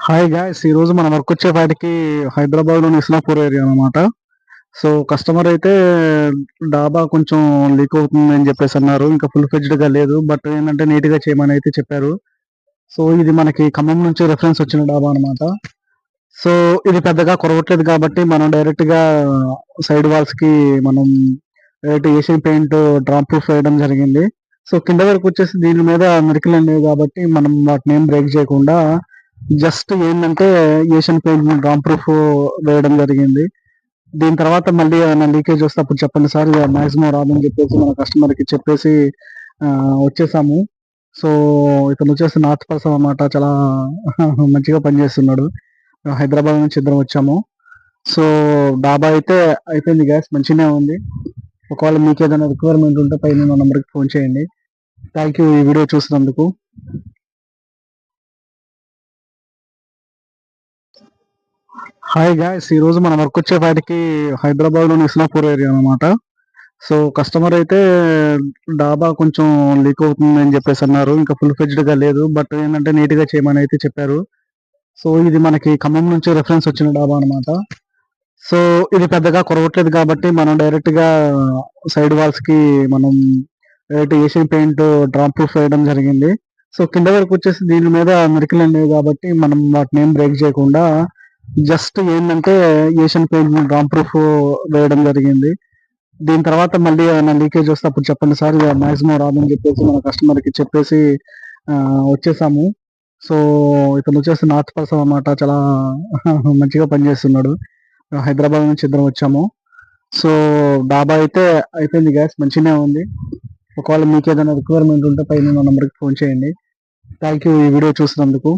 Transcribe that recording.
Hi guys! ఈరోజు మన work వచ్చేపాటికి హైదరాబాద్‌లోని ఇస్లాపూర్ ఏరియా అనమాట. సో, కస్టమర్ అయితే డాబా కొంచెం లీక్ అవుతుందని చెప్పేసన్నారు. ఇంకా ఫుల్ ఫ్లెడ్జ్డ్‌గా లేదు. బట్ ఏందంటే నీట్‌గా చేయమని అయితే చెప్పారు. సో, ఇది మనకి ఖమ్మం నుంచి రిఫరెన్స్ వచ్చిన డాబా అనమాట. సో, ఇది పెద్దగా కొరవట్లేదు కాబట్టి మనం డైరెక్ట్‌గా సైడ్ వాల్స్‌కి మనం direct Asian paint drop proof వేయడం జరిగింది. సో, కింద వరకు వచ్చేసి దీని మీద మెరికల్ అనేవి కాబట్టి మనం వాటిని ఏం బ్రేక్ చేయకుండా జస్ట్ ఏందంటే ఏషియన్ పెయింట్ డ్రాప్ ప్రూఫ్ వేయడం జరిగింది. దీని తర్వాత మళ్ళీ ఏమైనా లీకేజ్ వస్తే అప్పుడు చెప్పండి సార్. మాక్సిమం రాదని చెప్పేసి మన కస్టమర్‌కి చెప్పేసి వచ్చేసాము. సో, ఇతనొచ్చేసి నార్త్ పర్సన్ అనమాట. చాలా మంచిగా పనిచేస్తున్నాడు. హైదరాబాద్ నుంచి ఇద్దరం వచ్చాము. సో, డాబా అయితే అయిపోయింది గ్యాస్ మంచిగానే ఉంది. ఒకవేళ మీకేదైనా రిక్వైర్మెంట్ ఉంటే పైనున్న నంబర్‌కి ఫోన్ చేయండి. థాంక్ యూ ఈ వీడియో చూసినందుకు. Hi guys! ఈరోజు మన వర్క్ వచ్చేపాటికి హైదరాబాద్‌లోని ఇస్లాపూర్ ఏరియా అనమాట. సో, కస్టమర్ అయితే డాబా కొంచెం లీక్ అవుతుందని చెప్పేసన్నారు. ఇంకా ఫుల్ ఫ్లెడ్జ్డ్‌గా లేదు. బట్ ఏందంటే నీట్‌గా చేయమని అయితే చెప్పారు. సో, ఇది మనకి ఖమ్మం నుంచి రిఫరెన్స్ వచ్చిన డాబా అనమాట. సో, ఇది పెద్దగా కొరవట్లేదు కాబట్టి మనం డైరెక్ట్‌గా సైడ్ వాల్స్‌కి మనం direct Asian paint drop proof వేయడం జరిగింది. సో, కింద వరకు వచ్చేసి దీని మీద మెరికల్ అనేవి కాబట్టి మనం వాటిని ఏం బ్రేక్ చేయకుండా జస్ట్ ఏందంటే ఏషియన్ పెయింట్ డ్రాప్ ప్రూఫ్ వేయడం జరిగింది. దీని తర్వాత మళ్ళీ ఏమైనా లీకేజ్ వస్తే అప్పుడు చెప్పండి సార్. మాక్సిమం రాదని చెప్పేసి మన కస్టమర్‌కి చెప్పేసి వచ్చేసాము. సో, ఇతనొచ్చేసి నార్త్ పర్సన్ అనమాట. చాలా మంచిగా పనిచేస్తున్నాడు. హైదరాబాద్ నుంచి ఇద్దరం వచ్చాము. సో, డాబా అయితే అయిపోయింది గ్యాస్ మంచిగానే ఉంది. ఒకవేళ మీకేదైనా రిక్వైర్మెంట్ ఉంటే పైనున్న నంబర్‌కి ఫోన్ చేయండి. థాంక్ యూ ఈ వీడియో చూసినందుకు.